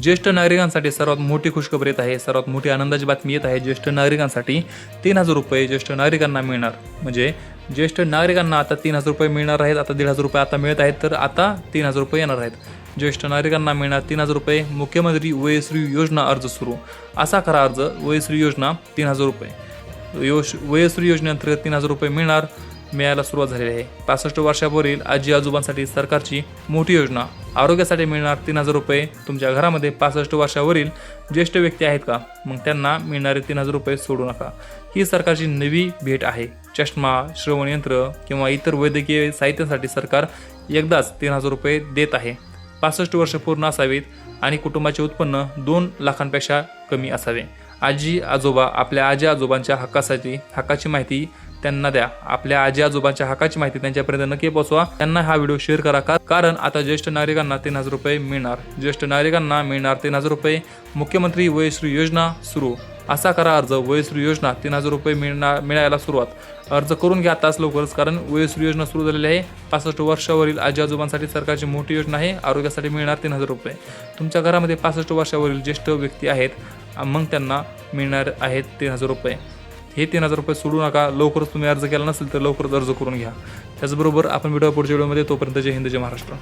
ज्येष्ठ नागरिकांसाठी सर्वात मोठी खुशखबर येत आहे, सर्वात मोठी आनंदाची बातमी येत आहे. ज्येष्ठ नागरिकांसाठी 3,000 रुपये ज्येष्ठ नागरिकांना मिळणार. म्हणजे ज्येष्ठ नागरिकांना आता 3,000 रुपये मिळणार आहेत. आता 1,500 रुपये आता मिळत आहेत, तर आता 3,000 रुपये येणार आहेत. ज्येष्ठ नागरिकांना मिळणार 3,000 रुपये. मुख्यमंत्री वयश्री योजना अर्ज सुरू. असा करा अर्ज. वयश्री योजना 3,000 रुपये. वयश्री योजनेअंतर्गत 3,000 रुपये मिळायला सुरुवात झालेली आहे. 65 वर्षावरील आजी आजोबांसाठी सरकारची मोठी योजना. आरोग्यासाठी मिळणार 3,000 रुपये. तुमच्या घरामध्ये 65 वर्षावरील ज्येष्ठ व्यक्ती आहेत का, मग त्यांना मिळणारे 3,000 रुपये सोडू नका. ही सरकारची नवी भेट आहे. चष्मा, श्रवणयंत्र किंवा इतर वैद्यकीय साहित्यासाठी सरकार एकदाच 3,000 रुपये देत आहे. 65 वर्ष पूर्ण असावीत आणि कुटुंबाचे उत्पन्न 2 लाखांपेक्षा कमी असावे. आजी आजोबा आपल्या आजी आजोबांच्या हक्काची माहिती त्यांना द्या. आपल्या आजी आजोबांच्या हक्काची माहिती त्यांच्यापर्यंत नक्की पोहोचवा. त्यांना हा व्हिडिओ शेअर करा, कारण आता ज्येष्ठ नागरिकांना 3,000 रुपये मिळणार. ज्येष्ठ नागरिकांना मिळणार 3,000 रुपये. मुख्यमंत्री वयश्री योजना सुरू. असा करा अर्ज. वयश्री योजना 3,000 रुपये मिळायला सुरुवात. अर्ज करून घ्या आताच लवकरच, कारण वयश्री योजना सुरू झालेली आहे. 65 वर्षावरील आजी आजोबांसाठी सरकारची मोठी योजना आहे. आरोग्यासाठी मिळणार 3,000 रुपये. तुमच्या घरामध्ये 65 वर्षावरील ज्येष्ठ व्यक्ती आहेत, मग त्यांना मिळणार आहेत 3,000 रुपये. हे 3,000 रुपये सोडू नका. लवकरच तुम्ही अर्ज केला नसेल तर लवकरच अर्ज करून घ्या. त्याचबरोबर आपण व्हिडिओ पुढच्या व्हिडिओमध्ये. तोपर्यंत जय हिंद, जय महाराष्ट्र.